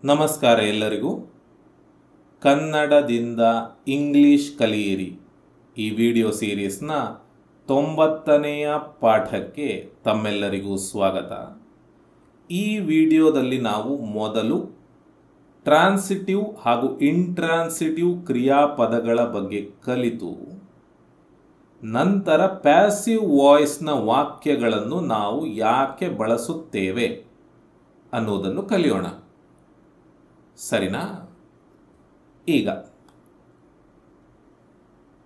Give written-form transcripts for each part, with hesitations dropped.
ನಮಸ್ಕಾರ ಎಲ್ಲರಿಗೂ. ಕನ್ನಡದಿಂದ ಇಂಗ್ಲಿಷ್ ಕಲಿಯಿರಿ ಈ ವಿಡಿಯೋ ಸೀರೀಸ್ನ 90ನೆಯ ಪಾಠಕ್ಕೆ ತಮ್ಮೆಲ್ಲರಿಗೂ ಸ್ವಾಗತ. ಈ ವಿಡಿಯೋದಲ್ಲಿ ನಾವು ಮೊದಲು ಟ್ರಾನ್ಸಿಟಿವ್ ಹಾಗೂ ಇಂಟ್ರಾನ್ಸಿಟಿವ್ ಕ್ರಿಯಾಪದಗಳ ಬಗ್ಗೆ ಕಲಿತು ನಂತರ ಪ್ಯಾಸಿವ್ ವಾಯ್ಸ್ನ ವಾಕ್ಯಗಳನ್ನು ನಾವು ಯಾಕೆ ಬಳಸುತ್ತೇವೆ ಅನ್ನೋದನ್ನು ಕಲಿಯೋಣ. ಸರಿನಾ? ಈಗ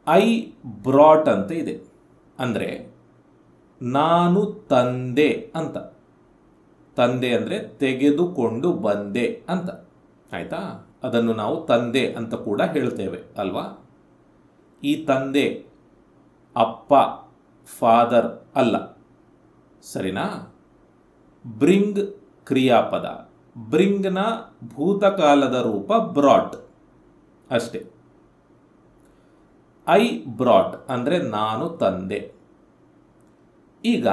ಐ ಬ್ರಾಟ್ ಅಂತ ಇದೆ, ಅಂದರೆ ನಾನು ತಂದೆ ಅಂತ. ತಂದೆ ಅಂದರೆ ತೆಗೆದುಕೊಂಡು ಬಂದೆ ಅಂತ, ಆಯ್ತಾ? ಅದನ್ನು ನಾವು ತಂದೆ ಅಂತ ಕೂಡ ಹೇಳ್ತೇವೆ ಅಲ್ವಾ? ಈ ತಂದೆ ಅಪ್ಪ, ಫಾದರ್ ಅಲ್ಲ. ಸರಿನಾ? ಬ್ರಿಂಗ್ ಕ್ರಿಯಾಪದ, ಬ್ರಿಂಗ್ನ ಭೂತಕಾಲದ ರೂಪ ಬ್ರಾಟ್ ಅಷ್ಟೇ. ಐ ಬ್ರಾಟ್ ಅಂದರೆ ನಾನು ತಂದೆ. ಈಗ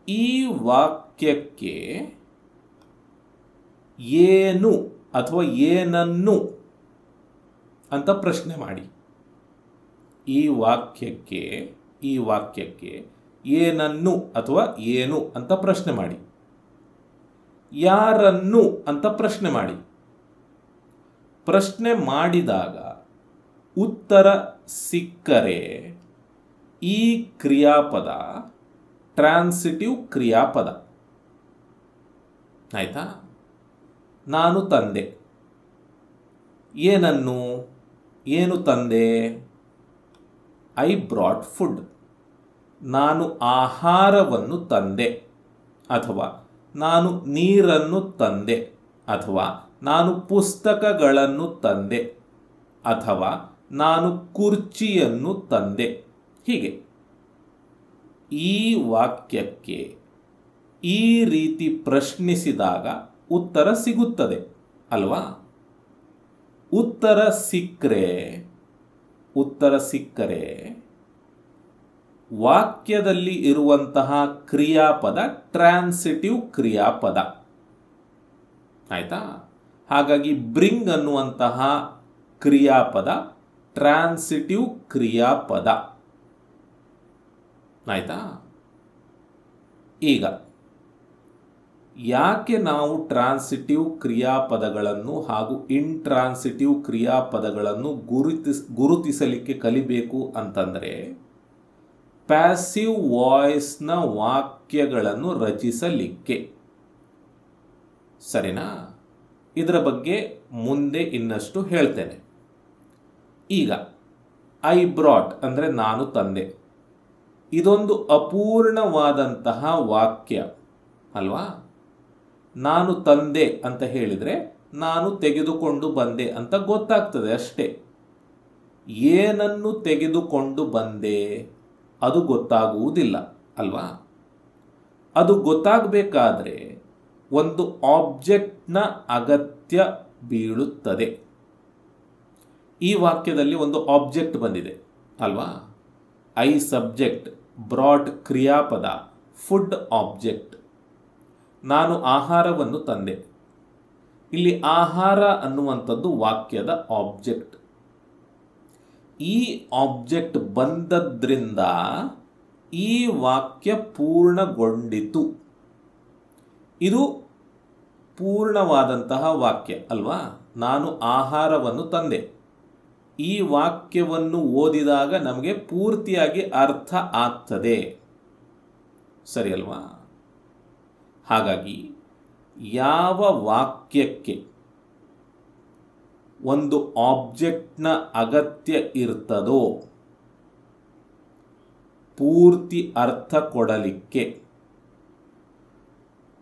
ಈ ವಾಕ್ಯಕ್ಕೆ ಏನು ಅಥವಾ ಏನನ್ನು ಅಂತ ಪ್ರಶ್ನೆ ಮಾಡಿ. ಈ ವಾಕ್ಯಕ್ಕೆ ಏನನ್ನು ಅಥವಾ ಏನು ಅಂತ ಪ್ರಶ್ನೆ ಮಾಡಿ. ಯಾರನ್ನು ಅಂತ ಪ್ರಶ್ನೆ ಮಾಡಿ. ಪ್ರಶ್ನೆ ಮಾಡಿದಾಗ ಉತ್ತರ ಸಿಕ್ಕರೆ ಈ ಕ್ರಿಯಾಪದ ಟ್ರಾನ್ಸಿಟಿವ್ ಕ್ರಿಯಾಪದ. ಆಯ್ತಾ? ನಾನು ತಂದೆ. ಏನು ತಂದೆ? I brought food. ನಾನು ಆಹಾರವನ್ನು ತಂದೆ, ಅಥವಾ ನಾನು ನೀರನ್ನು ತಂದೆ, ಅಥವಾ ನಾನು ಪುಸ್ತಕಗಳನ್ನು ತಂದೆ, ಅಥವಾ ನಾನು ಕುರ್ಚಿಯನ್ನು ತಂದೆ. ಹೀಗೆ ಈ ವಾಕ್ಯಕ್ಕೆ ಈ ರೀತಿ ಪ್ರಶ್ನಿಸಿದಾಗ ಉತ್ತರ ಸಿಗುತ್ತದೆ ಅಲ್ವಾ? ಉತ್ತರ ಸಿಕ್ಕರೆ ವಾಕ್ಯದಲ್ಲಿ ಇರುವಂತಹ ಕ್ರಿಯಾಪದ ಟ್ರಾನ್ಸಿಟಿವ್ ಕ್ರಿಯಾಪದ. ಆಯ್ತಾ? ಹಾಗಾಗಿ ಬ್ರಿಂಗ್ ಅನ್ನುವಂತಹ ಕ್ರಿಯಾಪದ ಟ್ರಾನ್ಸಿಟಿವ್ ಕ್ರಿಯಾಪದ. ಆಯ್ತಾ? ಈಗ ಯಾಕೆ ನಾವು ಟ್ರಾನ್ಸಿಟಿವ್ ಕ್ರಿಯಾಪದಗಳನ್ನು ಹಾಗೂ ಇಂಟ್ರಾನ್ಸಿಟಿವ್ ಕ್ರಿಯಾಪದಗಳನ್ನು ಗುರುತಿಸಲಿಕ್ಕೆ ಕಲಿಬೇಕು ಅಂತಂದರೆ, ಪ್ಯಾಸಿವ್ ವಾಯ್ಸ್ನ ವಾಕ್ಯಗಳನ್ನು ರಚಿಸಲಿಕ್ಕೆ. ಸರಿನಾ? ಇದರ ಬಗ್ಗೆ ಮುಂದೆ ಇನ್ನಷ್ಟು ಹೇಳ್ತೇನೆ. ಈಗ ಐ ಬ್ರಾಟ್ ಅಂದರೆ ನಾನು ತಂದೆ. ಇದೊಂದು ಅಪೂರ್ಣವಾದಂತಹ ವಾಕ್ಯ ಅಲ್ವಾ? ನಾನು ತಂದೆ ಅಂತ ಹೇಳಿದರೆ ನಾನು ತೆಗೆದುಕೊಂಡು ಬಂದೆ ಅಂತ ಗೊತ್ತಾಗ್ತದೆ ಅಷ್ಟೇ. ಏನನ್ನು ತೆಗೆದುಕೊಂಡು ಬಂದೆ ಅದು ಗೊತ್ತಾಗುವುದಿಲ್ಲ ಅಲ್ವಾ? ಅದು ಗೊತ್ತಾಗಬೇಕಾದ್ರೆ ಒಂದು ಆಬ್ಜೆಕ್ಟ್ನ ಅಗತ್ಯ ಬೀಳುತ್ತದೆ. ಈ ವಾಕ್ಯದಲ್ಲಿ ಒಂದು ಆಬ್ಜೆಕ್ಟ್ ಬಂದಿದೆ ಅಲ್ವಾ? ಐ ಸಬ್ಜೆಕ್ಟ್, ಬ್ರಾಟ್ ಕ್ರಿಯಾಪದ, ಫುಡ್ ಆಬ್ಜೆಕ್ಟ್. ನಾನು ಆಹಾರವನ್ನು ತಂದೆ. ಇಲ್ಲಿ ಆಹಾರ ಅನ್ನುವಂಥದ್ದು ವಾಕ್ಯದ ಆಬ್ಜೆಕ್ಟ್. ಈ ಆಬ್ಜೆಕ್ಟ್ ಬಂದದ್ರಿಂದ ಈ ವಾಕ್ಯ ಪೂರ್ಣಗೊಂಡಿತು. ಇದು ಪೂರ್ಣವಾದಂತಹ ವಾಕ್ಯ ಅಲ್ವಾ? ನಾನು ಆಹಾರವನ್ನು ತಂದೆ. ಈ ವಾಕ್ಯವನ್ನು ಓದಿದಾಗ ನಮಗೆ ಪೂರ್ತಿಯಾಗಿ ಅರ್ಥ ಆಗ್ತದೆ. ಸರಿ ಅಲ್ವಾ? ಹಾಗಾಗಿ ಯಾವ ವಾಕ್ಯಕ್ಕೆ ಒಂದು ಆಬ್ಜೆಕ್ಟ್ನ ಅಗತ್ಯ ಇರ್ತದೋ ಪೂರ್ತಿ ಅರ್ಥ ಕೊಡಲಿಕ್ಕೆ,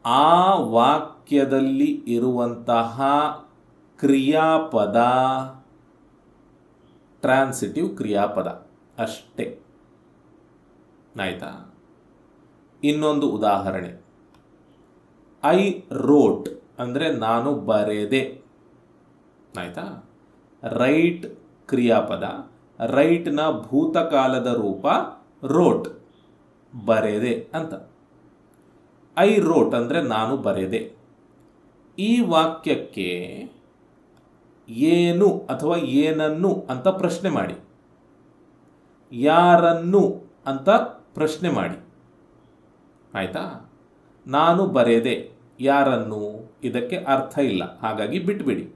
ಆ ವಾಕ್ಯದಲ್ಲಿ ಇರುವಂತಹ ಕ್ರಿಯಾಪದ ಟ್ರಾನ್ಸಿಟಿವ್ ಕ್ರಿಯಾಪದ ಅಷ್ಟೇ. ಆಯ್ತಾ? ಇನ್ನೊಂದು ಉದಾಹರಣೆ. ಐ ರೋಟ್ ಅಂದರೆ ನಾನು ಬರೆದೆ. ಆಯ್ತಾ? ರೈಟ್ ಕ್ರಿಯಾಪದ, ರೈಟ್ನ ಭೂತಕಾಲದ ರೂಪ ರೋಟ್, ಬರೆದೆ ಅಂತ. ಐ ರೋಟ್ ಅಂದರೆ ನಾನು ಬರೆದೆ. ಈ ವಾಕ್ಯಕ್ಕೆ ಏನು ಅಥವಾ ಏನನ್ನು ಅಂತ ಪ್ರಶ್ನೆ ಮಾಡಿ, ಯಾರನ್ನು ಅಂತ ಪ್ರಶ್ನೆ ಮಾಡಿ. ಆಯಿತಾ? ನಾನು ಬರೆದೆ, ಯಾರನ್ನು, ಇದಕ್ಕೆ ಅರ್ಥ ಇಲ್ಲ, ಹಾಗಾಗಿ ಬಿಟ್ಬಿಡಿ.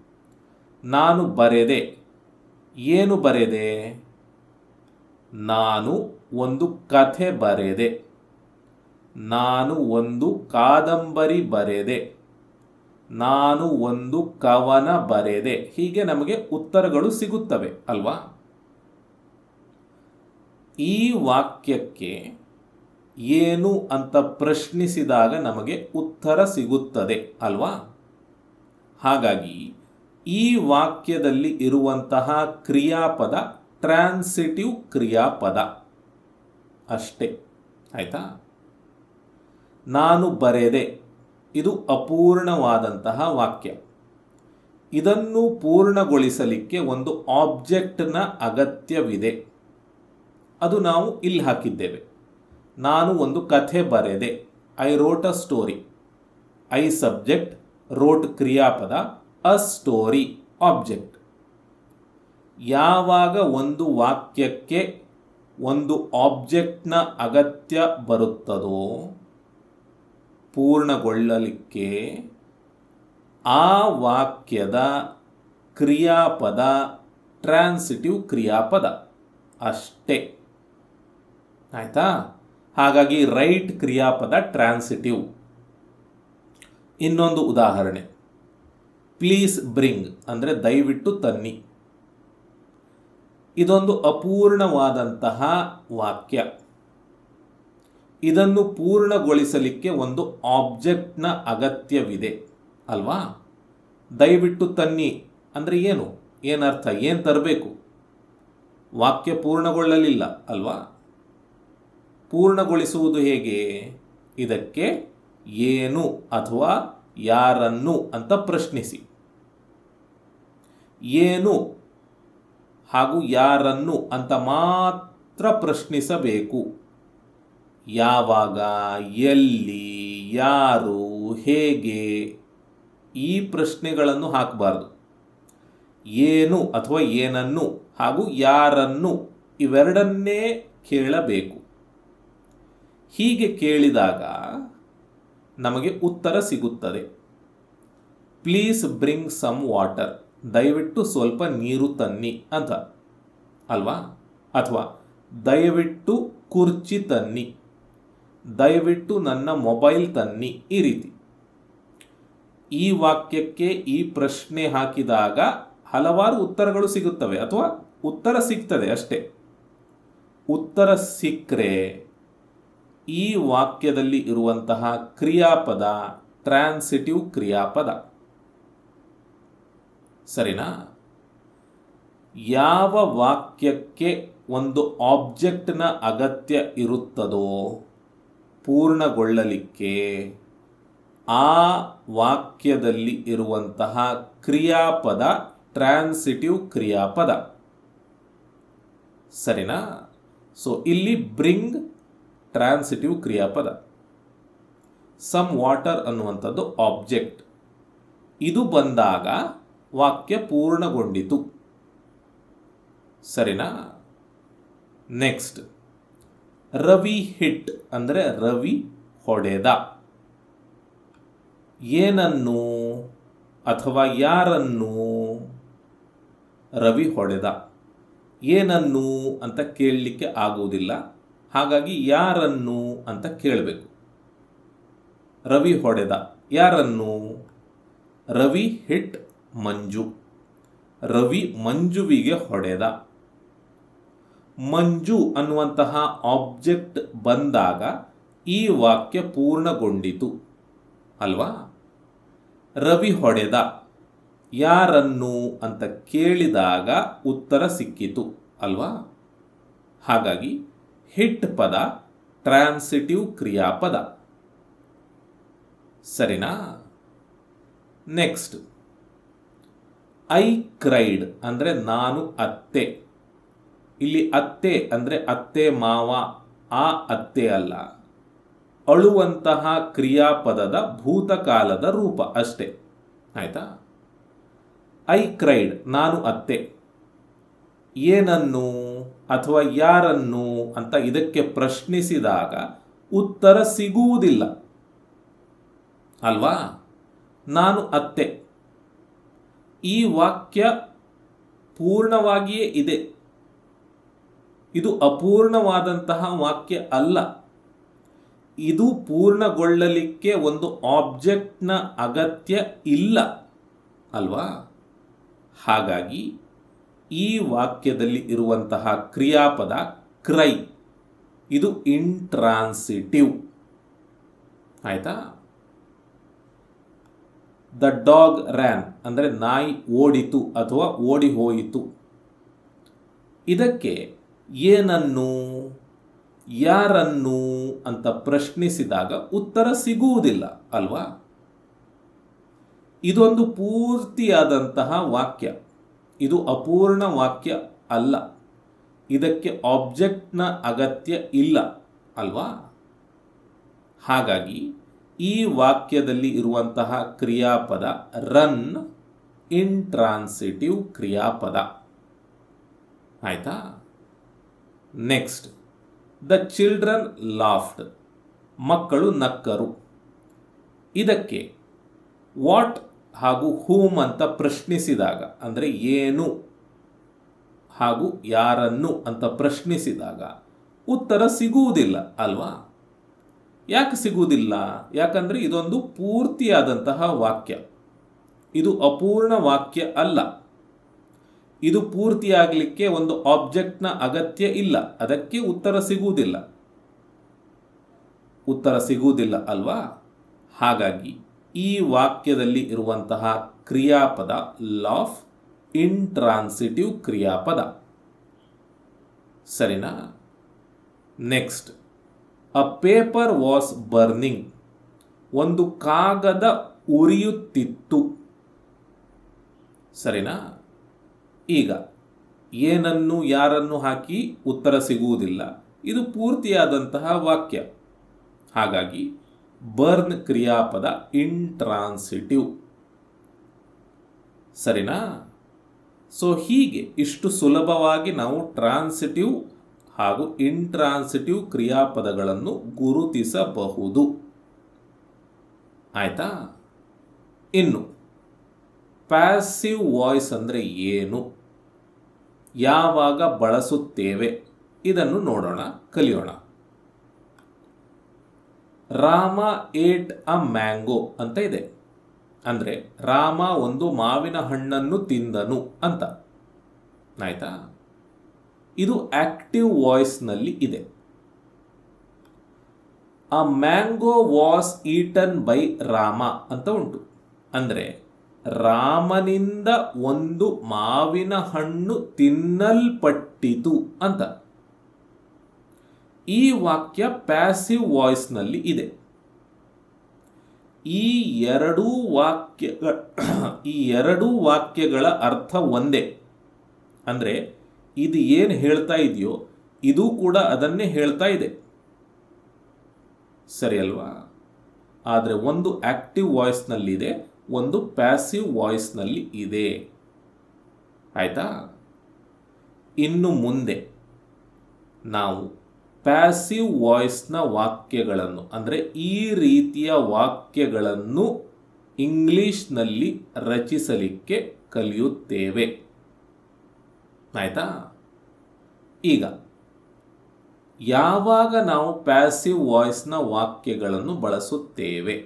ನಾನು ಬರೆದೆ, ಏನು ಬರೆದೆ? ನಾನು ಒಂದು ಕಥೆ ಬರೆದೆ, ನಾನು ಒಂದು ಕಾದಂಬರಿ ಬರೆದೆ, ನಾನು ಒಂದು ಕವನ ಬರೆದೆ. ಹೀಗೆ ನಮಗೆ ಉತ್ತರಗಳು ಸಿಗುತ್ತವೆ ಅಲ್ವಾ? ಈ ವಾಕ್ಯಕ್ಕೆ ಏನು ಅಂತ ಪ್ರಶ್ನಿಸಿದಾಗ ನಮಗೆ ಉತ್ತರ ಸಿಗುತ್ತದೆ ಅಲ್ವಾ? ಹಾಗಾಗಿ ಈ ವಾಕ್ಯದಲ್ಲಿ ಇರುವಂತಹ ಕ್ರಿಯಾಪದ ಟ್ರಾನ್ಸಿಟಿವ್ ಕ್ರಿಯಾಪದ ಅಷ್ಟೇ. ಆಯಿತಾ? ನಾನು ಬರೆದೆ, ಇದು ಅಪೂರ್ಣವಾದಂತಹ ವಾಕ್ಯ. ಇದನ್ನು ಪೂರ್ಣಗೊಳಿಸಲಿಕ್ಕೆ ಒಂದು ಆಬ್ಜೆಕ್ಟ್ನ ಅಗತ್ಯವಿದೆ. ಅದು ನಾವು ಇಲ್ಲಿ ಹಾಕಿದ್ದೇವೆ. ನಾನು ಒಂದು ಕಥೆ ಬರೆದೆ, I wrote a story. I subject, wrote ಕ್ರಿಯಾಪದ, ಅ ಸ್ಟೋರಿ ಆಬ್ಜೆಕ್ಟ್. ಯಾವಾಗ ಒಂದು ವಾಕ್ಯಕ್ಕೆ ಒಂದು ಆಬ್ಜೆಕ್ಟ್ನ ಅಗತ್ಯ ಬರುತ್ತದೋ ಪೂರ್ಣಗೊಳ್ಳಲಿಕ್ಕೆ, ಆ ವಾಕ್ಯದ ಕ್ರಿಯಾಪದ ಟ್ರಾನ್ಸಿಟಿವ್ ಕ್ರಿಯಾಪದ ಅಷ್ಟೇ. ಆಯಿತಾ? ಹಾಗಾಗಿ ರೈಟ್ ಕ್ರಿಯಾಪದ ಟ್ರಾನ್ಸಿಟಿವ್. ಇನ್ನೊಂದು ಉದಾಹರಣೆ, ಪ್ಲೀಸ್ ಬ್ರಿಂಗ್ ಅಂದರೆ ದಯವಿಟ್ಟು ತನ್ನಿ. ಇದೊಂದು ಅಪೂರ್ಣವಾದಂತಹ ವಾಕ್ಯ. ಇದನ್ನು ಪೂರ್ಣಗೊಳಿಸಲಿಕ್ಕೆ ಒಂದು ಆಬ್ಜೆಕ್ಟ್ನ ಅಗತ್ಯವಿದೆ ಅಲ್ವಾ? ದಯವಿಟ್ಟು ತನ್ನಿ ಅಂದರೆ ಏನು, ಏನರ್ಥ, ಏನು ತರಬೇಕು? ವಾಕ್ಯ ಪೂರ್ಣಗೊಳ್ಳಲಿಲ್ಲ ಅಲ್ವಾ? ಪೂರ್ಣಗೊಳಿಸುವುದು ಹೇಗೆ? ಇದಕ್ಕೆ ಏನು ಅಥವಾ ಯಾರನ್ನು ಅಂತ ಪ್ರಶ್ನಿಸಿ. ಏನು ಹಾಗೂ ಯಾರನ್ನು ಅಂತ ಮಾತ್ರ ಪ್ರಶ್ನಿಸಬೇಕು. ಯಾವಾಗ, ಎಲ್ಲಿ, ಯಾರು, ಹೇಗೆ ಈ ಪ್ರಶ್ನೆಗಳನ್ನು ಹಾಕಬಾರ್ದು. ಏನು ಅಥವಾ ಏನನ್ನು ಹಾಗೂ ಯಾರನ್ನು ಇವೆರಡನ್ನೇ ಕೇಳಬೇಕು. ಹೀಗೆ ಕೇಳಿದಾಗ ನಮಗೆ ಉತ್ತರ ಸಿಗುತ್ತದೆ. ಪ್ಲೀಸ್ ಬ್ರಿಂಗ್ ಸಮ್ ವಾಟರ್, ದಯವಿಟ್ಟು ಸ್ವಲ್ಪ ನೀರು ತನ್ನಿ ಅಂತ ಅಲ್ವಾ? ಅಥವಾ ದಯವಿಟ್ಟು ಕುರ್ಚಿ ತನ್ನಿ, ದಯವಿಟ್ಟು ನನ್ನ ಮೊಬೈಲ್ ತನ್ನಿ. ಈ ರೀತಿ ಈ ವಾಕ್ಯಕ್ಕೆ ಈ ಪ್ರಶ್ನೆ ಹಾಕಿದಾಗ ಹಲವಾರು ಉತ್ತರಗಳು ಸಿಗುತ್ತವೆ ಅಥವಾ ಉತ್ತರ ಸಿಗ್ತದೆ ಅಷ್ಟೇ. ಉತ್ತರ ಸಿಕ್ಕರೆ ಈ ವಾಕ್ಯದಲ್ಲಿ ಇರುವಂತಹ ಕ್ರಿಯಾಪದ ಟ್ರಾನ್ಸಿಟಿವ್ ಕ್ರಿಯಾಪದ. ಸರಿನಾ? ಯಾವ ವಾಕ್ಯಕ್ಕೆ ಒಂದು ಆಬ್ಜೆಕ್ಟ್ನ ಅಗತ್ಯ ಇರುತ್ತದೋ ಪೂರ್ಣಗೊಳ್ಳಲಿಕ್ಕೆ, ಆ ವಾಕ್ಯದಲ್ಲಿ ಇರುವಂತಹ ಕ್ರಿಯಾಪದ ಟ್ರಾನ್ಸಿಟಿವ್ ಕ್ರಿಯಾಪದ. ಸರಿನಾ? ಸೊ ಇಲ್ಲಿ ಬ್ರಿಂಗ್ ಟ್ರಾನ್ಸಿಟಿವ್ ಕ್ರಿಯಾಪದ, ಸಮ್ ವಾಟರ್ ಅನ್ನುವಂಥದ್ದು ಆಬ್ಜೆಕ್ಟ್. ಇದು ಬಂದಾಗ ವಾಕ್ಯ ಪೂರ್ಣಗೊಂಡಿತು. ಸರಿನಾ? ನೆಕ್ಸ್ಟ್, ರವಿ ಹಿಟ್ ಅಂದರೆ ರವಿ ಹೊಡೆದ. ಏನನ್ನು ಅಥವಾ ಯಾರನ್ನು? ರವಿ ಹೊಡೆದ. ಏನನ್ನು ಅಂತ ಕೇಳಲಿಕ್ಕೆ ಆಗುವುದಿಲ್ಲ, ಹಾಗಾಗಿ ಯಾರನ್ನು ಅಂತ ಕೇಳಬೇಕು. ರವಿ ಹೊಡೆದ, ಯಾರನ್ನು? ರವಿ ಹಿಟ್ ಮಂಜು. ರವಿ ಮಂಜುವಿಗೆ ಹೊಡೆದ. ಮಂಜು ಅನ್ನುವಂತಹ ಆಬ್ಜೆಕ್ಟ್ ಬಂದಾಗ ಈ ವಾಕ್ಯ ಪೂರ್ಣಗೊಂಡಿತು ಅಲ್ವಾ? ರವಿ ಹೊಡೆದ, ಯಾರನ್ನು ಅಂತ ಕೇಳಿದಾಗ ಉತ್ತರ ಸಿಕ್ಕಿತು ಅಲ್ವಾ? ಹಾಗಾಗಿ ಹಿಟ್ ಪದ ಟ್ರಾನ್ಸಿಟಿವ್ ಕ್ರಿಯಾಪದ. ಸರಿನಾ? ನೆಕ್ಸ್ಟ್, ಐ ಕ್ರೈಡ್ ಅಂದರೆ ನಾನು ಅತ್ತೆ. ಇಲ್ಲಿ ಅತ್ತೆ ಅಂದರೆ ಅತ್ತೆ ಮಾವ, ಆ ಅತ್ತೆ ಅಲ್ಲ, ಅಳುವಂತಹ ಕ್ರಿಯಾಪದದ ಭೂತಕಾಲದ ರೂಪ ಅಷ್ಟೇ. ಆಯಿತಾ. ಐ ಕ್ರೈಡ್, ನಾನು ಅತ್ತೆ. ಏನನ್ನು ಅಥವಾ ಯಾರನ್ನು ಅಂತ ಇದಕ್ಕೆ ಪ್ರಶ್ನಿಸಿದಾಗ ಉತ್ತರ ಸಿಗುವುದಿಲ್ಲ ಅಲ್ವಾ. ನಾನು ಅತ್ತೆ, ಈ ವಾಕ್ಯ ಪೂರ್ಣವಾಗಿಯೇ ಇದೆ, ಇದು ಅಪೂರ್ಣವಾದಂತಹ ವಾಕ್ಯ ಅಲ್ಲ. ಇದು ಪೂರ್ಣಗೊಳ್ಳಲಿಕ್ಕೆ ಒಂದು ಆಬ್ಜೆಕ್ಟ್ನ ಅಗತ್ಯ ಇಲ್ಲ ಅಲ್ವಾ. ಹಾಗಾಗಿ ಈ ವಾಕ್ಯದಲ್ಲಿ ಇರುವಂತಹ ಕ್ರಿಯಾಪದ ಕ್ರೈ, ಇದು ಇಂಟ್ರಾನ್ಸಿಟಿವ್. ಆಯಿತಾ. ದ ಡಾಗ್ ರ್ಯಾನ್ ಅಂದರೆ ನಾಯಿ ಓಡಿತು ಅಥವಾ ಓಡಿ ಹೋಯಿತು. ಇದಕ್ಕೆ ಏನನ್ನು ಯಾರನ್ನು ಅಂತ ಪ್ರಶ್ನಿಸಿದಾಗ ಉತ್ತರ ಸಿಗುವುದಿಲ್ಲ ಅಲ್ವಾ. ಇದೊಂದು ಪೂರ್ತಿಯಾದಂತಹ ವಾಕ್ಯ, ಇದು ಅಪೂರ್ಣ ವಾಕ್ಯ ಅಲ್ಲ, ಇದಕ್ಕೆ ಆಬ್ಜೆಕ್ಟ್ನ ಅಗತ್ಯ ಇಲ್ಲ ಅಲ್ವಾ. ಹಾಗಾಗಿ ಈ ವಾಕ್ಯದಲ್ಲಿ ಇರುವಂತಹ ಕ್ರಿಯಾಪದ ರನ್ ಇಂಟ್ರಾನ್ಸಿಟಿವ್ ಕ್ರಿಯಾಪದ. ಆಯಿತಾ. ನೆಕ್ಸ್ಟ್, ದ ಚಿಲ್ಡ್ರನ್ ಲಾಫ್ಡ್, ಮಕ್ಕಳು ನಕ್ಕರು. ಇದಕ್ಕೆ ವಾಟ್ ಹಾಗೂ ಹೂಮ್ ಅಂತ ಪ್ರಶ್ನಿಸಿದಾಗ, ಅಂದರೆ ಏನು ಹಾಗೂ ಯಾರನ್ನು ಅಂತ ಪ್ರಶ್ನಿಸಿದಾಗ ಉತ್ತರ ಸಿಗುವುದಿಲ್ಲ ಅಲ್ವಾ. ಯಾಕೆ ಸಿಗುವುದಿಲ್ಲ? ಯಾಕಂದರೆ ಇದೊಂದು ಪೂರ್ತಿಯಾದಂತಹ ವಾಕ್ಯ, ಇದು ಅಪೂರ್ಣ ವಾಕ್ಯ ಅಲ್ಲ. ಇದು ಪೂರ್ತಿಯಾಗಲಿಕ್ಕೆ ಒಂದು ಆಬ್ಜೆಕ್ಟ್ನ ಅಗತ್ಯ ಇಲ್ಲ, ಅದಕ್ಕೆ ಉತ್ತರ ಸಿಗುವುದಿಲ್ಲ ಅಲ್ವಾ. ಹಾಗಾಗಿ ಈ ವಾಕ್ಯದಲ್ಲಿ ಇರುವಂತಹ ಕ್ರಿಯಾಪದ ಲಾಫ್ ಇಂಟ್ರಾನ್ಸಿಟಿವ್ ಕ್ರಿಯಾಪದ. ಸರಿನಾ. Next, a paper was burning, ಒಂದು ಕಾಗದ ಉರಿಯುತ್ತಿತ್ತು. ಸರಿನಾ. ಈಗ ಏನನ್ನು ಯಾರನ್ನು ಹಾಕಿ ಉತ್ತರ ಸಿಗುವುದಿಲ್ಲ, ಇದು ಪೂರ್ತಿಯಾದಂತಹ ವಾಕ್ಯ. ಹಾಗಾಗಿ ಬರ್ನ್ ಕ್ರಿಯಾಪದ ಇಂಟ್ರಾನ್ಸಿಟಿವ್. ಸರಿನಾ. ಸೊ ಹೀಗೆ ಇಷ್ಟು ಸುಲಭವಾಗಿ ನಾವು ಟ್ರಾನ್ಸಿಟಿವ್ ಹಾಗೂ ಇಂಟ್ರಾನ್ಸಿಟಿವ್ ಕ್ರಿಯಾಪದಗಳನ್ನು ಗುರುತಿಸಬಹುದು. ಆಯಿತಾ. ಇನ್ನು ಪ್ಯಾಸಿವ್ ವಾಯ್ಸ್ ಅಂದರೆ ಏನು, ಯಾವಾಗ ಬಳಸುತ್ತೇವೆ, ಇದನ್ನು ನೋಡೋಣ, ಕಲಿಯೋಣ. ರಾಮ ಏಟ್ ಅ ಮ್ಯಾಂಗೋ ಅಂತ ಇದೆ, ಅಂದರೆ ರಾಮ ಒಂದು ಮಾವಿನ ಹಣ್ಣನ್ನು ತಿಂದನು ಅಂತ. ಆಯಿತಾ. ಇದು ಆಕ್ಟಿವ್ ವಾಯ್ಸ್ನಲ್ಲಿ ಇದೆ. A mango was eaten by Rama ಅಂತ ಉಂಟು, ಅಂದರೆ ರಾಮನಿಂದ ಒಂದು ಮಾವಿನ ಹಣ್ಣು ತಿನ್ನಲ್ಪಟ್ಟಿತು ಅಂತ. ಈ ವಾಕ್ಯ ಪ್ಯಾಸಿವ್ ವಾಯ್ಸ್ನಲ್ಲಿ ಇದೆ. ಈ ಎರಡೂ ವಾಕ್ಯಗಳ ಅರ್ಥ ಒಂದೇ, ಅಂದರೆ ಇದು ಏನು ಹೇಳ್ತಾ ಇದೆಯೋ ಇದು ಕೂಡ ಅದನ್ನೇ ಹೇಳ್ತಾ ಇದೆ. ಸರಿ ಅಲ್ವಾ. ಆದರೆ ಒಂದು ಆಕ್ಟಿವ್ ವಾಯ್ಸ್ನಲ್ಲಿದೆ, ಒಂದು ಪ್ಯಾಸಿವ್ ವಾಯ್ಸ್ನಲ್ಲಿ ಇದೆ. ಆಯಿತಾ. ಇನ್ನು ಮುಂದೆ ನಾವು ಪ್ಯಾಸಿವ್ ವಾಯ್ಸ್ನ ವಾಕ್ಯಗಳನ್ನು, ಅಂದರೆ ಈ ರೀತಿಯ ವಾಕ್ಯಗಳನ್ನು ಇಂಗ್ಲಿಷ್ನಲ್ಲಿ ರಚಿಸಲಿಕ್ಕೆ ಕಲಿಯುತ್ತೇವೆ. ಆಯಿತಾ. ಈಗ ಯಾವಾಗ ನಾವು ಪ್ಯಾಸಿವ್ ವಾಯ್ಸ್ನ ವಾಕ್ಯಗಳನ್ನು ಬಳಸುತ್ತೇವೆ,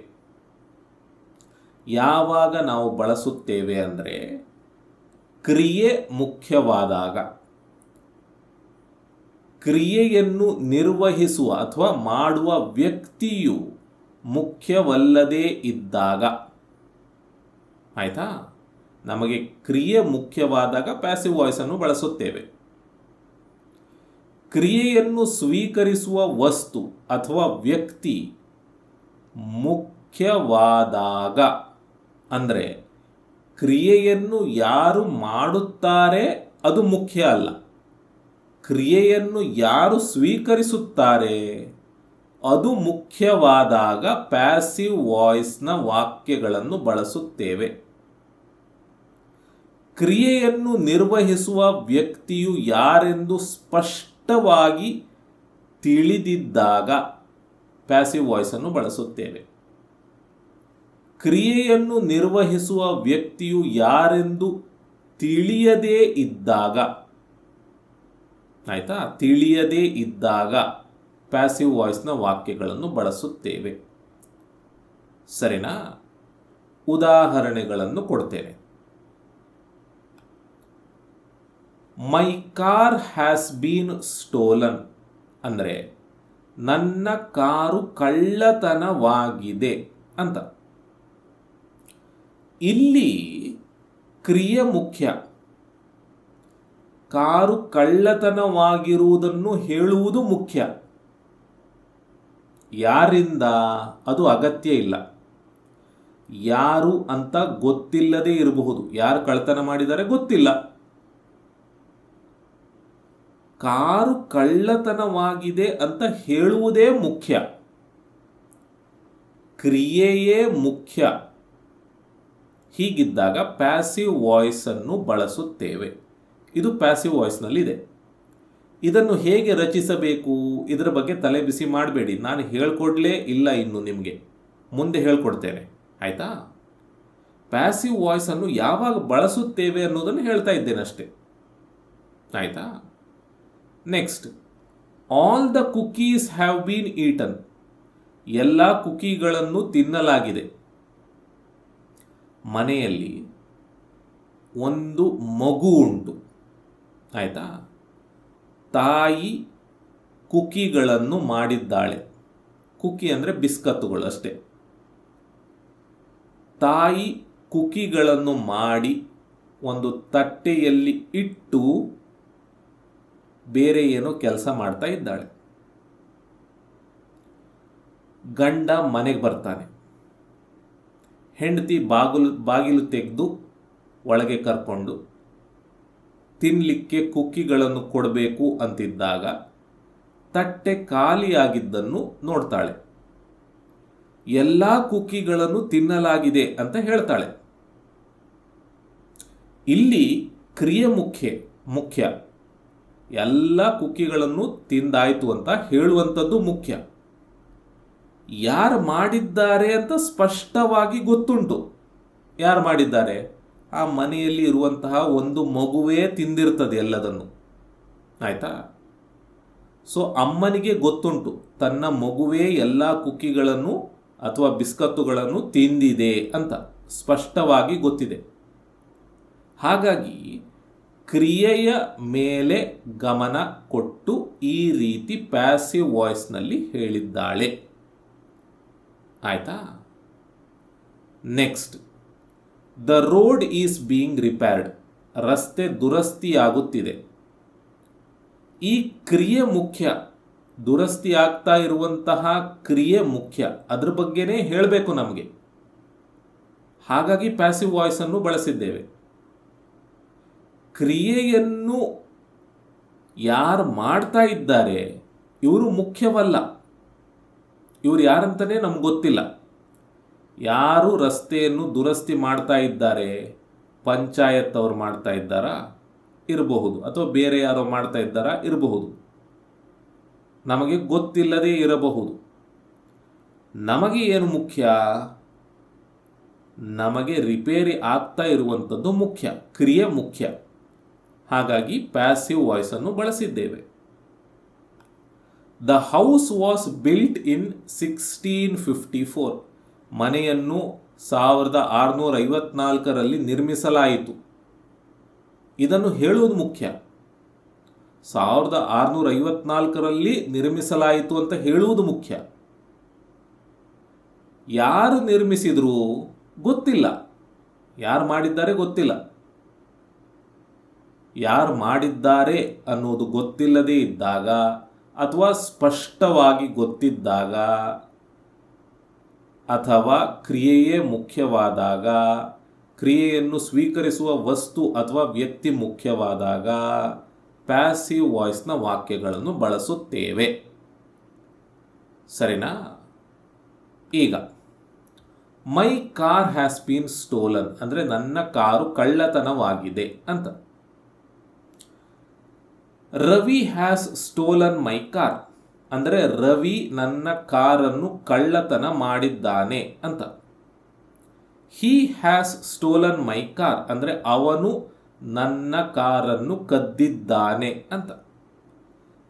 ಯಾವಾಗ ನಾವು ಬಳಸುತ್ತೇವೆ ಅಂದರೆ ಕ್ರಿಯೆ ಮುಖ್ಯವಾದಾಗ, ಕ್ರಿಯೆಯನ್ನು ನಿರ್ವಹಿಸುವ ಅಥವಾ ಮಾಡುವ ವ್ಯಕ್ತಿಯು ಮುಖ್ಯವಲ್ಲದೇ ಇದ್ದಾಗ. ಆಯಿತಾ. ನಮಗೆ ಕ್ರಿಯೆ ಮುಖ್ಯವಾದಾಗ ಪ್ಯಾಸಿವ್ ವಾಯ್ಸನ್ನು ಬಳಸುತ್ತೇವೆ. ಕ್ರಿಯೆಯನ್ನು ಸ್ವೀಕರಿಸುವ ವಸ್ತು ಅಥವಾ ವ್ಯಕ್ತಿ ಮುಖ್ಯವಾದಾಗ, ಅಂದರೆ ಕ್ರಿಯೆಯನ್ನು ಯಾರು ಮಾಡುತ್ತಾರೆ ಅದು ಮುಖ್ಯ ಅಲ್ಲ, ಕ್ರಿಯೆಯನ್ನು ಯಾರು ಸ್ವೀಕರಿಸುತ್ತಾರೆ ಅದು ಮುಖ್ಯವಾದಾಗ ಪ್ಯಾಸಿವ್ ವಾಯ್ಸ್ನ ವಾಕ್ಯಗಳನ್ನು ಬಳಸುತ್ತೇವೆ. ಕ್ರಿಯೆಯನ್ನು ನಿರ್ವಹಿಸುವ ವ್ಯಕ್ತಿಯು ಯಾರೆಂದು ಸ್ಪಷ್ಟವಾಗಿ ತಿಳಿದಿದ್ದಾಗ ಪ್ಯಾಸಿವ್ ವಾಯ್ಸನ್ನು ಬಳಸುತ್ತೇವೆ. ಕ್ರಿಯೆಯನ್ನು ನಿರ್ವಹಿಸುವ ವ್ಯಕ್ತಿಯು ಯಾರೆಂದು ತಿಳಿಯದೇ ಇದ್ದಾಗ, ಆಯ್ತಾ, ತಿಳಿಯದೇ ಇದ್ದಾಗ ಪ್ಯಾಸಿವ್ ವಾಯ್ಸ್ನ ವಾಕ್ಯಗಳನ್ನು ಬಳಸುತ್ತೇವೆ. ಸರಿನಾ? ಉದಾಹರಣೆಗಳನ್ನು ಕೊಡ್ತೇನೆ. My car has been stolen ಅಂದರೆ ನನ್ನ ಕಾರು ಕಳ್ಳತನವಾಗಿದೆ ಅಂತ. ಇಲ್ಲಿ ಕ್ರಿಯೆ ಮುಖ್ಯ. ಕಾರು ಕಳ್ಳತನವಾಗಿರುವುದನ್ನು ಹೇಳುವುದು ಮುಖ್ಯ. ಯಾರಿಂದ ಅದು ಅಗತ್ಯ ಇಲ್ಲ. ಯಾರು ಅಂತ ಗೊತ್ತಿಲ್ಲದೆ ಇರಬಹುದು. ಯಾರು ಕಳ್ಳತನ ಮಾಡಿದರೆ ಗೊತ್ತಿಲ್ಲ. ಕಾರು ಕಳ್ಳತನವಾಗಿದೆ ಅಂತ ಹೇಳುವುದೇ ಮುಖ್ಯ. ಕ್ರಿಯೆಯೇ ಮುಖ್ಯ. ಹೀಗಿದ್ದಾಗ ಪ್ಯಾಸಿವ್ ವಾಯ್ಸ್ ಅನ್ನು ಬಳಸುತ್ತೇವೆ. ಇದು ಪ್ಯಾಸಿವ್ ವಾಯ್ಸ್ನಲ್ಲಿದೆ. ಇದನ್ನು ಹೇಗೆ ರಚಿಸಬೇಕು ಇದರ ಬಗ್ಗೆ ತಲೆ ಬಿಸಿ ಮಾಡಬೇಡಿ. ನಾನು ಹೇಳ್ಕೊಡ್ಲೇ ಇಲ್ಲ, ಇನ್ನು ನಿಮಗೆ ಮುಂದೆ ಹೇಳ್ಕೊಡ್ತೇನೆ. ಆಯಿತಾ? ಪ್ಯಾಸಿವ್ ವಾಯ್ಸನ್ನು ಯಾವಾಗ ಬಳಸುತ್ತೇವೆ ಅನ್ನೋದನ್ನು ಹೇಳ್ತಾ ಇದ್ದೇನೆ ಅಷ್ಟೇ. ಆಯಿತಾ? Next, all the cookies have been eaten. ಎಲ್ಲ ಕುಕೀಗಳನ್ನು ತಿನ್ನಲಾಗಿದೆ. ಮನೆಯಲ್ಲಿ ಒಂದು ಮಗು ಉಂಟು. ಆಯಿತಾ? ತಾಯಿ ಕುಕೀಗಳನ್ನು ಮಾಡಿದ್ದಾಳೆ. ಕುಕಿ ಅಂದರೆ ಬಿಸ್ಕತ್ತುಗಳು ಅಷ್ಟೇ. ತಾಯಿ ಕುಕೀಗಳನ್ನು ಮಾಡಿ ಒಂದು ತಟ್ಟೆಯಲ್ಲಿ ಇಟ್ಟು ಬೇರೆ ಏನೋ ಕೆಲಸ ಮಾಡ್ತಾ ಇದ್ದಾಳೆ. ಗಂಡ ಮನೆಗೆ ಬರ್ತಾನೆ. ಹೆಂಡತಿ ಬಾಗಿಲು ತೆಗೆದು ಒಳಗೆ ಕರ್ಕೊಂಡು ತಿನ್ನಲಿಕ್ಕೆ ಕುಕ್ಕಿಗಳನ್ನು ಕೊಡಬೇಕು ಅಂತಿದ್ದಾಗ ತಟ್ಟೆ ಖಾಲಿಯಾಗಿದ್ದನ್ನು ನೋಡ್ತಾಳೆ. ಎಲ್ಲ ಕುಕ್ಕಿಗಳನ್ನು ತಿನ್ನಲಾಗಿದೆ ಅಂತ ಹೇಳ್ತಾಳೆ. ಇಲ್ಲಿ ಕ್ರಿಯೆ ಮುಖ್ಯ. ಎಲ್ಲ ಕುಕ್ಕಿಗಳನ್ನು ತಿಂದಾಯ್ತು ಅಂತ ಹೇಳುವಂಥದ್ದು ಮುಖ್ಯ. ಯಾರು ಮಾಡಿದ್ದಾರೆ ಅಂತ ಸ್ಪಷ್ಟವಾಗಿ ಗೊತ್ತುಂಟು. ಯಾರು ಮಾಡಿದ್ದಾರೆ? ಆ ಮನೆಯಲ್ಲಿ ಇರುವಂತಹ ಒಂದು ಮಗುವೇ ತಿಂದಿರ್ತದೆ ಎಲ್ಲದನ್ನು. ಆಯ್ತಾ? ಸೊ ಅಮ್ಮನಿಗೆ ಗೊತ್ತುಂಟು ತನ್ನ ಮಗುವೇ ಎಲ್ಲ ಕುಕ್ಕಿಗಳನ್ನು ಅಥವಾ ಬಿಸ್ಕತ್ತುಗಳನ್ನು ತಿಂದಿದೆ ಅಂತ ಸ್ಪಷ್ಟವಾಗಿ ಗೊತ್ತಿದೆ. ಹಾಗಾಗಿ ಕ್ರಿಯೆಯ ಮೇಲೆ ಗಮನ ಕೊಟ್ಟು ಈ ರೀತಿ ಪ್ಯಾಸಿವ್ ವಾಯ್ಸ್ನಲ್ಲಿ ಹೇಳಿದ್ದಾಳೆ. ಆಯ್ತಾ? Next, the road is being repaired. ರಸ್ತೆ ದುರಸ್ತಿಯಾಗುತ್ತಿದೆ. ಈ ಕ್ರಿಯೆ ಮುಖ್ಯ. ದುರಸ್ತಿ ಆಗ್ತಾ ಇರುವಂತಹ ಕ್ರಿಯೆ ಮುಖ್ಯ. ಅದ್ರ ಬಗ್ಗೆನೇ ಹೇಳಬೇಕು ನಮಗೆ. ಹಾಗಾಗಿ ಪ್ಯಾಸಿವ್ ವಾಯ್ಸ್ ಅನ್ನು ಬಳಸಿದ್ದೇವೆ. ಕ್ರಿಯೆಯನ್ನು ಯಾರು ಮಾಡ್ತಾ ಇದ್ದಾರೆ ಇವರು ಮುಖ್ಯವಲ್ಲ. ಇವರು ಯಾರಂತಲೇ ನಮ್ಗೆ ಗೊತ್ತಿಲ್ಲ. ಯಾರು ರಸ್ತೆಯನ್ನು ದುರಸ್ತಿ ಮಾಡ್ತಾ ಇದ್ದಾರೆ? ಪಂಚಾಯತ್ ಅವರು ಮಾಡ್ತಾ ಇದ್ದಾರಾ? ಇರಬಹುದು. ಅಥವಾ ಬೇರೆ ಯಾರೋ ಮಾಡ್ತಾ ಇದ್ದಾರಾ? ಇರಬಹುದು. ನಮಗೆ ಗೊತ್ತಿಲ್ಲದೇ ಇರಬಹುದು. ನಮಗೆ ಏನು ಮುಖ್ಯ? ನಮಗೆ ರಿಪೇರಿ ಆಗ್ತಾ ಇರುವಂಥದ್ದು ಮುಖ್ಯ. ಕ್ರಿಯೆ ಮುಖ್ಯ. ಹಾಗಾಗಿ ಪ್ಯಾಸಿವ್ ವಾಯ್ಸನ್ನು ಬಳಸಿದ್ದೇವೆ. The house was built in 1654. ಮನೆಯನ್ನು 1654ರಲ್ಲಿ ನಿರ್ಮಿಸಲಾಯಿತು. ಇದನ್ನು ಹೇಳುವುದು ಮುಖ್ಯ. 1654ರಲ್ಲಿ ನಿರ್ಮಿಸಲಾಯಿತು ಅಂತ ಹೇಳುವುದು ಮುಖ್ಯ. ಯಾರು ನಿರ್ಮಿಸಿದ್ರು ಗೊತ್ತಿಲ್ಲ. ಯಾರು ಮಾಡಿದ್ದಾರೆ ಗೊತ್ತಿಲ್ಲ. ಯಾರು ಮಾಡಿದ್ದಾರೆ ಅನ್ನೋದು ಗೊತ್ತಿಲ್ಲದೇ ಇದ್ದಾಗ ಅಥವಾ ಸ್ಪಷ್ಟವಾಗಿ ಗೊತ್ತಿದ್ದಾಗ ಅಥವಾ ಕ್ರಿಯೆಯೇ ಮುಖ್ಯವಾದಾಗ, ಕ್ರಿಯೆಯನ್ನು ಸ್ವೀಕರಿಸುವ ವಸ್ತು ಅಥವಾ ವ್ಯಕ್ತಿ ಮುಖ್ಯವಾದಾಗ ಪ್ಯಾಸಿವ್ ವಾಯ್ಸ್ನ ವಾಕ್ಯಗಳನ್ನು ಬಳಸುತ್ತೇವೆ. ಸರಿನಾ? ಈಗ my car has been stolen ಅಂದರೆ ನನ್ನ ಕಾರು ಕಳ್ಳತನವಾಗಿದೆ ಅಂತ. Ravi has stolen my car ಅಂದರೆ ರವಿ ನನ್ನ ಕಾರನ್ನು ಕಳ್ಳತನ ಮಾಡಿದ್ದಾನೆ ಅಂತ. He has stolen my car ಅಂದರೆ ಅವನು ನನ್ನ ಕಾರನ್ನು ಕದ್ದಿದ್ದಾನೆ ಅಂತ.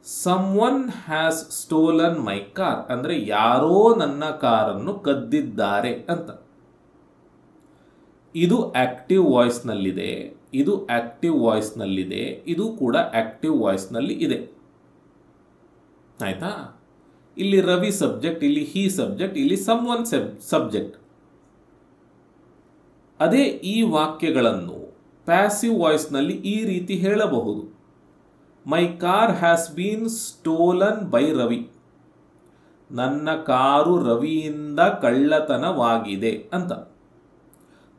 Someone has stolen my car ಅಂದರೆ ಯಾರೋ ನನ್ನ ಕಾರನ್ನು ಕದ್ದಿದ್ದಾರೆ ಅಂತ. ಇದು ಆಕ್ಟಿವ್ ವಾಯ್ಸ್ನಲ್ಲಿದೆ, ಇದು ಆಕ್ಟಿವ್ ವಾಯ್ಸ್ನಲ್ಲಿದೆ, ಇದು ಕೂಡ ಆಕ್ಟಿವ್ ವಾಯ್ಸ್ನಲ್ಲಿ ಇದೆ. ಆಯ್ತಾ? ಇಲ್ಲಿ ರವಿ ಸಬ್ಜೆಕ್ಟ್, ಇಲ್ಲಿ ಹಿ ಸಬ್ಜೆಕ್ಟ್, ಇಲ್ಲಿ ಸಮ್ವನ್ ಸಬ್ಜೆಕ್ಟ್. ಅದೇ ಈ ವಾಕ್ಯಗಳನ್ನು ಪ್ಯಾಸಿವ್ ವಾಯ್ಸ್ನಲ್ಲಿ ಈ ರೀತಿ ಹೇಳಬಹುದು. My car has been stolen by Ravi. ನನ್ನ ಕಾರು ರವಿಯಿಂದ ಕಳ್ಳತನವಾಗಿದೆ ಅಂತ.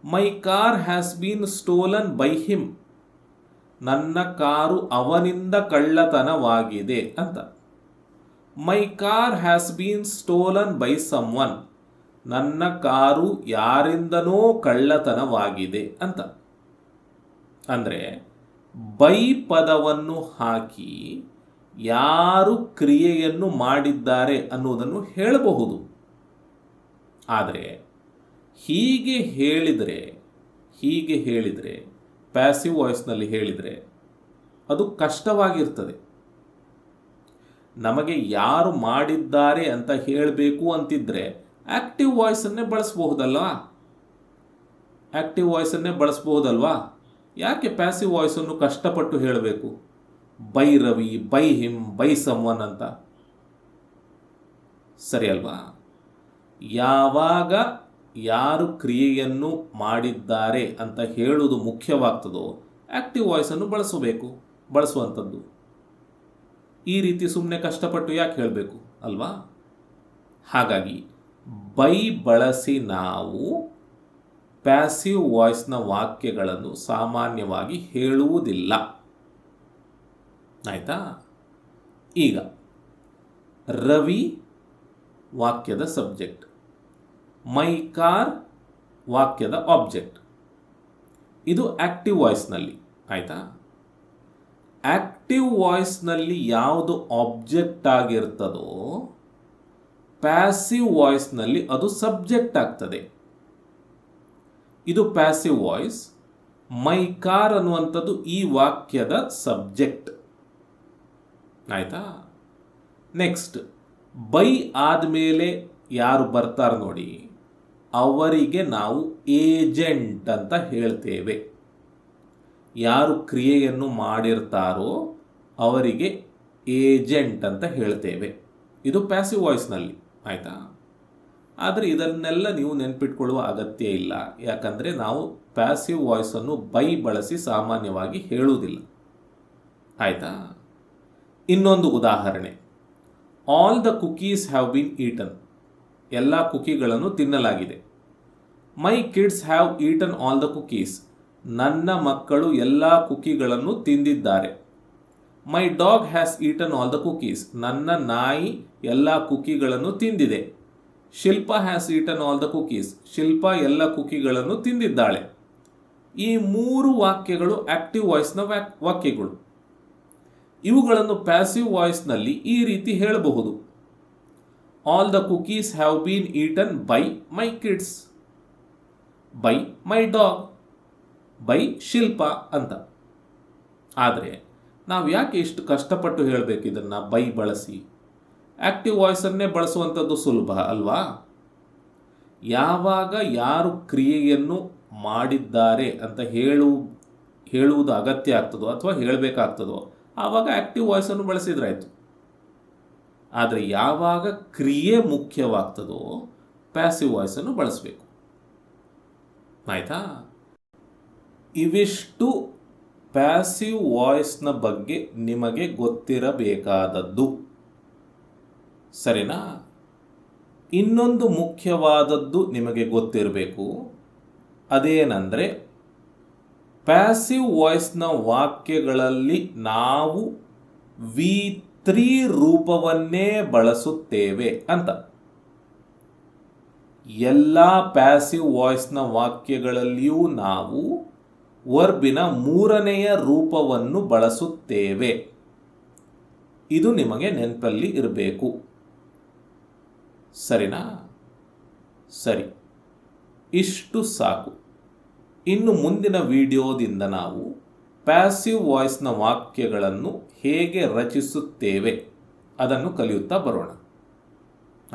My car has been stolen by him. ನನ್ನ ಕಾರು ಅವನಿಂದ ಕಳ್ಳತನವಾಗಿದೆ ಅಂತ. My car has been stolen by someone. ನನ್ನ ಕಾರು ಯಾರಿಂದನೋ ಕಳ್ಳತನವಾಗಿದೆ ಅಂತ. ಅಂದರೆ ಬೈ ಪದವನ್ನು ಹಾಕಿ ಯಾರು ಕ್ರಿಯೆಯನ್ನು ಮಾಡಿದ್ದಾರೆ ಅನ್ನೋದನ್ನು ಹೇಳಬಹುದು. ಆದರೆ ಹೀಗೆ ಹೇಳಿದರೆ ಪ್ಯಾಸಿವ್ ವಾಯ್ಸ್ನಲ್ಲಿ ಹೇಳಿದರೆ ಅದು ಕಷ್ಟವಾಗಿರ್ತದೆ. ನಮಗೆ ಯಾರು ಮಾಡಿದ್ದಾರೆ ಅಂತ ಹೇಳಬೇಕು ಅಂತಿದ್ರೆ ಆಕ್ಟಿವ್ ವಾಯ್ಸನ್ನೇ ಬಳಸಬಹುದಲ್ವಾ. ಯಾಕೆ ಪ್ಯಾಸಿವ್ ವಾಯ್ಸನ್ನು ಕಷ್ಟಪಟ್ಟು ಹೇಳಬೇಕು? By Ravi, by him, by someone ಅಂತ. ಸರಿ ಅಲ್ವಾ? ಯಾವಾಗ ಯಾರು ಕ್ರಿಯೆಯನ್ನು ಮಾಡಿದ್ದಾರೆ ಅಂತ ಹೇಳುವುದು ಮುಖ್ಯವಾಗ್ತದೋ ಆಕ್ಟಿವ್ ವಾಯ್ಸನ್ನು ಬಳಸುವಂಥದ್ದು. ಈ ರೀತಿ ಸುಮ್ಮನೆ ಕಷ್ಟಪಟ್ಟು ಯಾಕೆ ಹೇಳಬೇಕು ಅಲ್ವಾ? ಹಾಗಾಗಿ ಬೈ ಬಳಸಿ ನಾವು ಪ್ಯಾಸಿವ್ ವಾಯ್ಸ್ನ ವಾಕ್ಯಗಳನ್ನು ಸಾಮಾನ್ಯವಾಗಿ ಹೇಳುವುದಿಲ್ಲ. ಆಯ್ತಾ? ಈಗ ರವಿ ವಾಕ್ಯದ ಸಬ್ಜೆಕ್ಟ್, ಮೈ ಕಾರ್ ವಾಕ್ಯದ ಆಬ್ಜೆಕ್ಟ್. ಇದು ಆಕ್ಟಿವ್ ವಾಯ್ಸ್ನಲ್ಲಿ. ಆಯ್ತಾ? ಆಕ್ಟಿವ್ ವಾಯ್ಸ್ನಲ್ಲಿ ಯಾವುದು ಆಬ್ಜೆಕ್ಟ್ ಆಗಿರ್ತದೋ ಪ್ಯಾಸಿವ್ ವಾಯ್ಸ್ನಲ್ಲಿ ಅದು ಸಬ್ಜೆಕ್ಟ್ ಆಗ್ತದೆ. ಇದು ಪ್ಯಾಸಿವ್ ವಾಯ್ಸ್. ಮೈ ಕಾರ್ ಅನ್ನುವಂಥದ್ದು ಈ ವಾಕ್ಯದ ಸಬ್ಜೆಕ್ಟ್. ಆಯ್ತಾ? ನೆಕ್ಸ್ಟ್, ಬೈ ಆದಮೇಲೆ ಯಾರು ಬರ್ತಾರೆ ನೋಡಿ, ಅವರಿಗೆ ನಾವು ಏಜೆಂಟ್ ಅಂತ ಹೇಳ್ತೇವೆ. ಯಾರು ಕ್ರಿಯೆಯನ್ನು ಮಾಡಿರ್ತಾರೋ ಅವರಿಗೆ ಏಜೆಂಟ್ ಅಂತ ಹೇಳ್ತೇವೆ. ಇದು ಪ್ಯಾಸಿವ್ ವಾಯ್ಸ್ನಲ್ಲಿ. ಆಯಿತಾ? ಆದರೆ ಇದನ್ನೆಲ್ಲ ನೀವು ನೆನ್ಪಿಟ್ಕೊಳ್ಳುವ ಅಗತ್ಯ ಇಲ್ಲ. ಯಾಕಂದರೆ ನಾವು ಪ್ಯಾಸಿವ್ ವಾಯ್ಸನ್ನು ಬೈ ಬಳಸಿ ಸಾಮಾನ್ಯವಾಗಿ ಹೇಳುವುದಿಲ್ಲ. ಆಯಿತಾ? ಇನ್ನೊಂದು ಉದಾಹರಣೆ, all the cookies have been eaten. ಎಲ್ಲ ಕುಕಿಗಳನ್ನು ತಿನ್ನಲಾಗಿದೆ. My kids have eaten all the cookies. ನನ್ನ ಮಕ್ಕಳು ಎಲ್ಲ ಕುಕಿಗಳನ್ನು ತಿಂದಿದ್ದಾರೆ. My dog has eaten all the cookies. ನನ್ನ ನಾಯಿ ಎಲ್ಲ ಕುಕಿಗಳನ್ನು ತಿಂದಿದೆ. Shilpa has eaten all the cookies. Shilpa ಎಲ್ಲ ಕುಕಿಗಳನ್ನು ತಿಂದಿದ್ದಾಳೆ. ಈ 3 ವಾಕ್ಯಗಳು ಆಕ್ಟಿವ್ ವಾಯ್ಸ್ನ ವಾಕ್ಯಗಳು. ಇವುಗಳನ್ನು ಪ್ಯಾಸಿವ್ ವಾಯ್ಸ್ನಲ್ಲಿ ಈ ರೀತಿ ಹೇಳಬಹುದು. All the cookies have been eaten by my kids, by my dog, by Shilpa ಅಂತ. ಆದರೆ ನಾವು ಯಾಕೆ ಇಷ್ಟು ಕಷ್ಟಪಟ್ಟು ಹೇಳಬೇಕು ಇದನ್ನು ಬೈ ಬಳಸಿ? ಆಕ್ಟಿವ್ ವಾಯ್ಸನ್ನೇ ಬಳಸುವಂಥದ್ದು ಸುಲಭ ಅಲ್ವಾ? ಯಾವಾಗ ಯಾರು ಕ್ರಿಯೆಯನ್ನು ಮಾಡಿದ್ದಾರೆ ಅಂತ ಹೇಳುವುದು ಅಗತ್ಯ ಆಗ್ತದೋ ಅಥವಾ ಹೇಳಬೇಕಾಗ್ತದೋ ಆವಾಗ ಆಕ್ಟಿವ್ ವಾಯ್ಸನ್ನು ಬಳಸಿದ್ರಾಯ್ತು. ಆದರೆ ಯಾವಾಗ ಕ್ರಿಯೆ ಮುಖ್ಯವಾಗ್ತದೋ ಪ್ಯಾಸಿವ್ ವಾಯ್ಸನ್ನು ಬಳಸಬೇಕು. ಆಯಿತಾ? ಇವಿಷ್ಟು ಪ್ಯಾಸಿವ್ ವಾಯ್ಸ್ನ ಬಗ್ಗೆ ನಿಮಗೆ ಗೊತ್ತಿರಬೇಕಾದದ್ದು. ಸರಿನಾ? ಇನ್ನೊಂದು ಮುಖ್ಯವಾದದ್ದು ನಿಮಗೆ ಗೊತ್ತಿರಬೇಕು. ಅದೇನೆಂದರೆ ಪ್ಯಾಸಿವ್ ವಾಯ್ಸ್ನ ವಾಕ್ಯಗಳಲ್ಲಿ ನಾವು V3 ರೂಪವನ್ನೇ ಬಳಸುತ್ತೇವೆ ಅಂತ. ಎಲ್ಲ ಪ್ಯಾಸಿವ್ ವಾಯ್ಸ್ನ ವಾಕ್ಯಗಳಲ್ಲಿಯೂ ನಾವು ವರ್ಬಿನ ಮೂರನೆಯ ರೂಪವನ್ನು ಬಳಸುತ್ತೇವೆ. ಇದು ನಿಮಗೆ ನೆನಪಲ್ಲಿ ಇರಬೇಕು. ಸರಿನಾ? ಸರಿ, ಇಷ್ಟು ಸಾಕು. ಇನ್ನು ಮುಂದಿನ ವಿಡಿಯೋದಿಂದ ನಾವು ಪ್ಯಾಸಿವ್ ವಾಯ್ಸ್ನ ವಾಕ್ಯಗಳನ್ನು ಹೇಗೆ ರಚಿಸುತ್ತೇವೆ ಅದನ್ನು ಕಲಿಯುತ್ತಾ ಬರೋಣ.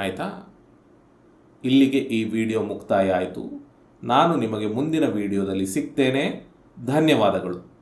ಆಯಿತಾ? ಇಲ್ಲಿಗೆ ಈ ವಿಡಿಯೋ ಮುಕ್ತಾಯ ಆಯಿತು. ನಾನು ನಿಮಗೆ ಮುಂದಿನ ವಿಡಿಯೋದಲ್ಲಿ ಸಿಗ್ತೇನೆ. ಧನ್ಯವಾದಗಳು.